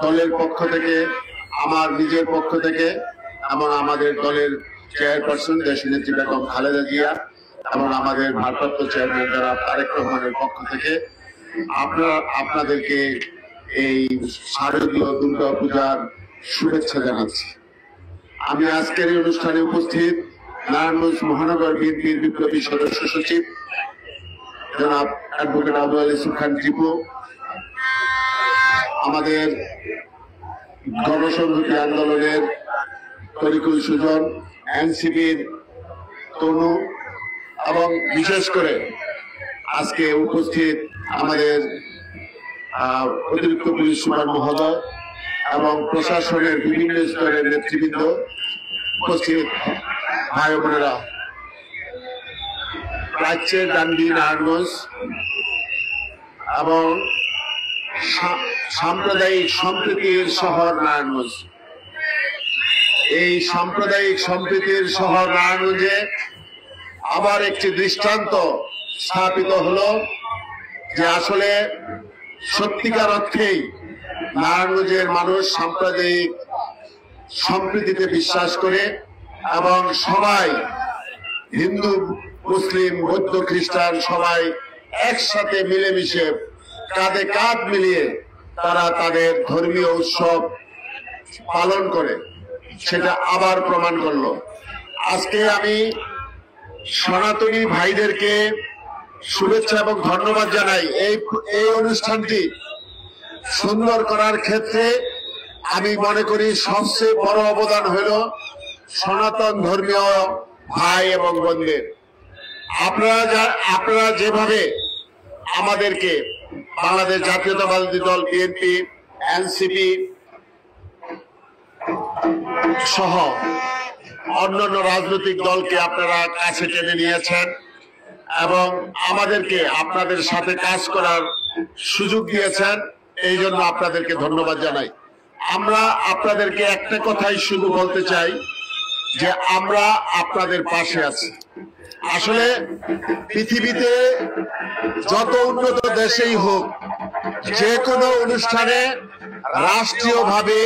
দলের পক্ষ থেকে, আমার নিজের পক্ষ থেকে এবং আমাদের দলের চেয়ারপারসন দেশনেত্রী বেগম খালেদা জিয়া এবং আমাদের ভারপ্রাপ্ত চেয়ারম্যান জনাব তারেক রহমানের পক্ষ থেকে আপনাদেরকে এই শারদীয় দুর্গা পূজার শুভেচ্ছা জানাচ্ছি। আমি আজকের এই অনুষ্ঠানে উপস্থিত নারায়ণগঞ্জ মহানগর বিএনপির বিপ্লবী সদস্য সচিব জনাব অ্যাডভোকেট আবুল আলী সুখান টিপু, আমাদের গণসংহতি আন্দোলনের তরিকুল সুজন, এনসিপির তনু এবং বিশেষ করে আজকে উপস্থিত আমাদের অতিরিক্ত পুলিশ সুপার মহোদয় এবং প্রশাসনের বিভিন্ন স্তরের নেতৃবৃন্দ, উপস্থিত ভাই বোনেরা, প্রাচ্যের ডান্ডি নারায়ণগঞ্জ এবং সাম্প্রদায়িক সম্প্রীতির শহর নারায়ণগঞ্জ। এই সাম্প্রদায়িক সম্প্রীতির শহর নারায়ণগঞ্জে আবার একটি দৃষ্টান্ত স্থাপিত হলো যে আসলে সত্যিকার অর্থেই নারায়ণগঞ্জের মানুষ সাম্প্রদায়িক সম্প্রীতিতে বিশ্বাস করে এবং সবাই, হিন্দু মুসলিম বৌদ্ধ খ্রিস্টান সবাই একসাথে মিলেমিশে কাঁধে কাঁধ মিলিয়ে তারা তাদের ধর্মীয় উৎসব পালন করে, সেটা আবার প্রমাণ করলো। আজকে আমি সনাতনী ভাইদেরকে শুভেচ্ছা এবং ধন্যবাদ জানাই। এই অনুষ্ঠানটি সুন্দর করার ক্ষেত্রে আমি মনে করি সবচেয়ে বড় অবদান হলো সনাতন ধর্মীয় ভাই এবং বোনদের। আপনারা যেভাবে আমাদেরকে বাংলাদেশ জাতীয়তাবাদী দল বিএনপি, এনসিপি সহ অন্যান্য রাজনৈতিক দলকে আপনারা কাছে টেনে নিয়েছেন এবং আমাদেরকে আপনাদের সাথে কাজ করার সুযোগ দিয়েছেন, এই জন্য আপনাদেরকে ধন্যবাদ জানাই। আমরা আপনাদেরকে একটা কথাই শুধু বলতে চাই যে আমরা আপনাদের পাশে আছি। আসলে পৃথিবীতে যত উন্নত দেশেই হোক, যে কোনো অনুষ্ঠানে রাষ্ট্রীয়ভাবে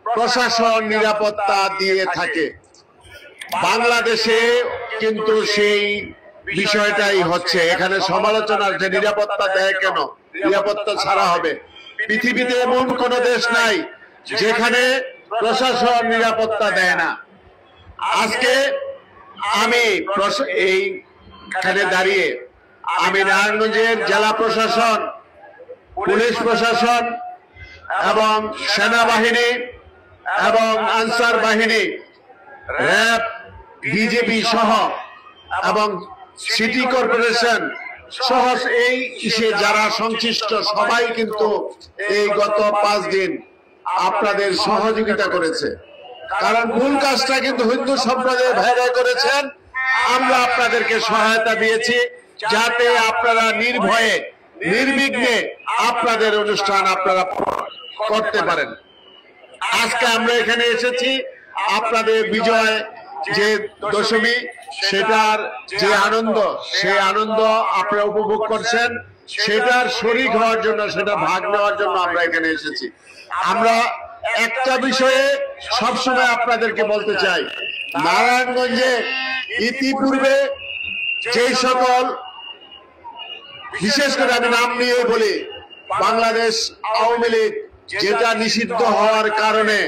প্রশাসন নিরাপত্তা দিয়ে থাকে। বাংলাদেশে কিন্তু সেই বিষয়টাই হচ্ছে। এখানে সমালোচনার যে নিরাপত্তা দেয় কেন, নিরাপত্তা ছাড়া হবে। পৃথিবীতে এমন কোন দেশ নাই যেখানে প্রশাসন নিরাপত্তা দেয় না। আজকে আমি এইখানে দাঁড়িয়ে আমি নারায়ণগঞ্জের জেলা প্রশাসন, পুলিশ প্রশাসন এবং সেনাবাহিনী এবং আনসার বাহিনী, র্যাব, বিজেপি সহ এবং সিটি কর্পোরেশন সহ এই যারা সংশ্লিষ্ট সবাই কিন্তু এই গত 5 দিন আপনাদের সহযোগিতা করেছে। কারণ মূল কাজটা কিন্তু হিন্দু সম্প্রদায়ের ভাইরা করেছেন। আমরা আপনাদেরকে সহায়তা দিয়েছি যাতে আপনারা নির্ভয়ে নির্বিঘ্নে আপনাদের অনুষ্ঠান আপনারা করতে পারেন। আজকে আমরা এখানে এসেছি আপনাদের বিজয় যে দশমী, সেটার যে আনন্দ, সেই আনন্দ আপনারা উপভোগ করছেন, সেটার শরীক হওয়ার জন্য, সেটা ভাগ নেওয়ার জন্য আমরা এখানে এসেছি। আমরা একটা বিষয়ে সবসময় আপনাদেরকে বলতে চাই, নারায়ণগঞ্জে ইতিপূর্বে যে সকল, বিশেষ করে আমি নাম নিয়ে বলি, বাংলাদেশ আওয়ামী লীগ যেটা নিষিদ্ধ হওয়ার কারণে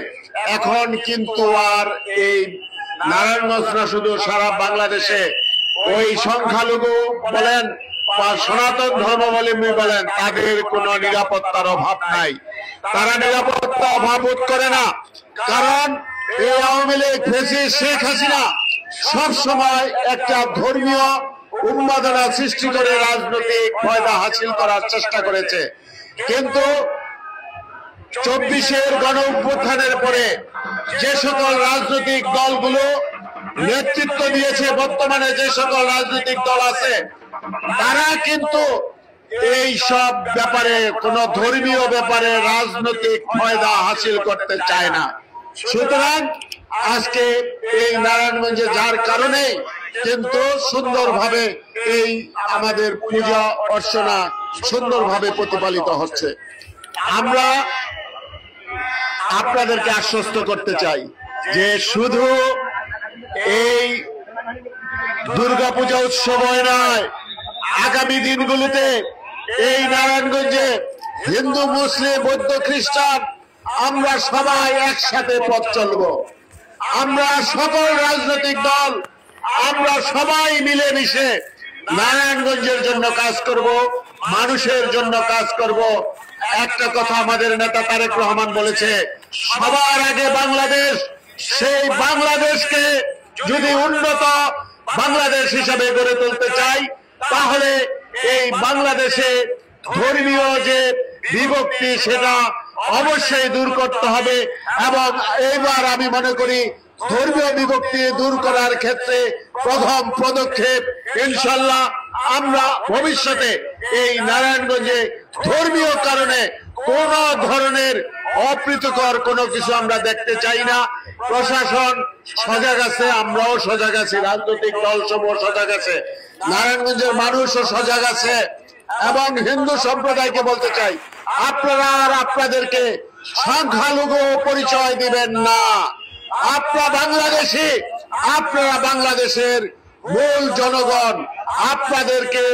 এখন কিন্তু আর এই নারায়ণগঞ্জ না, শুধু সারা বাংলাদেশে ওই সংখ্যালঘু বলেন বা সনাতন ধর্মাবলম্বী বলেন, তাদের কোনো নিরাপত্তার অভাব নাই। তারা নিরাপত্তা অভাব বোধ করে না। কারণ এই আওয়ামী লীগ ফ্যাসিস্ট শেখ হাসিনা সব সময় একটা ধর্মীয় উন্মাদনা সৃষ্টি করে রাজনৈতিক ফায়দা হাসিল করার চেষ্টা করেছে। কিন্তু 24-এর গণ অভ্যুত্থানের পরে যে সকল রাজনৈতিক দলগুলো নেতৃত্ব দিয়েছে, বর্তমানে যে সকল রাজনৈতিক দল আছে, তারা কিন্তু এই সব ব্যাপারে, কোন ধর্মীয় ব্যাপারে রাজনৈতিক ফায়দা হাসিল করতে চায় না। সুতরাং আজকে এই নারায়ণগঞ্জে যার কারণে কিন্তু সুন্দরভাবে এই আমাদের পূজা অর্চনা সুন্দরভাবে প্রতিপালিত হচ্ছে। আমরা আপনাদেরকে আশ্বস্ত করতে চাই যে শুধু এই দুর্গাপূজা উৎসব নয়, আগামী দিনগুলোতে এই নারায়ণগঞ্জে হিন্দু, মুসলিম, বৌদ্ধ, খ্রিস্টান আমরা সবাই একসাথে পথ চলবো। আমরা সকল রাজনৈতিক দল আমরা সবাই মিলেমিশে নারায়ণগঞ্জের জন্য কাজ করব, মানুষের জন্য কাজ করব। একটা কথা আমাদের নেতা তারেক রহমান বলেছে, সবার আগে বাংলাদেশ। সেই বাংলাদেশকে যদি উন্নত বাংলাদেশ হিসাবে গড়ে তুলতে চাই, তাহলে এই বাংলাদেশে ধর্মীয় যে বিভক্তি সেটা অবশ্যই দূর করতে হবে। এবং এইবার আমি মনে করি ধর্মীয় বিভক্তি দূর করার ক্ষেত্রে প্রথম পদক্ষেপ ইনশাল্লাহ আমরা ভবিষ্যতে এই নারায়ণগঞ্জে ধর্মীয় কারণে কোন ধরনের অপ্রীতিকর কোনো কিছু আমরা দেখতে চাই না। প্রশাসন সজাগ আছে, আমরাও সজাগ আছি, রাজনৈতিক দল সমূহ সজাগ আছে, নারায়ণগঞ্জের মানুষও সজাগ আছে। এবং হিন্দু সম্প্রদায়কে বলতে চাই, আপনারা আর আপনাদেরকে সংখ্যালঘু পরিচয় দিবেন না। আপনারা বাংলাদেশী, আপনারা বাংলাদেশের মূল জনগণ। আপনাদেরকে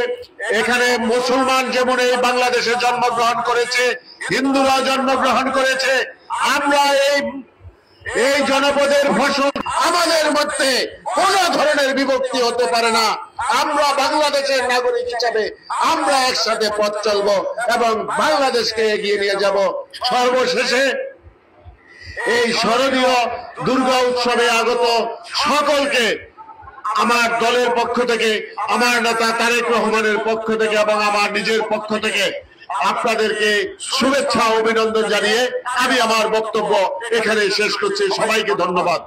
এখানে মুসলমান যেমন এই বাংলাদেশে জন্মগ্রহণ করেছে, হিন্দুরা জন্মগ্রহণ করেছে। আমরা এই জনপদের ফসল, আমাদের মধ্যে কোন ধরনের বিভক্তি হতে পারে না। আমরা বাংলাদেশের নাগরিক হিসাবে আমরা একসাথে পথ চলবো এবং বাংলাদেশকে এগিয়ে নিয়ে যাব। সর্বশেষে এই স্মরণীয় দুর্গা উৎসবে আগত সকলকে আমার দলের পক্ষ থেকে, আমার নেতা তারেক রহমানের পক্ষ থেকে এবং আমার নিজের পক্ষ থেকে আপনাদেরকে শুভেচ্ছা ও অভিনন্দন জানিয়ে আমি আমার বক্তব্য এখানে শেষ করছি। সবাইকে ধন্যবাদ।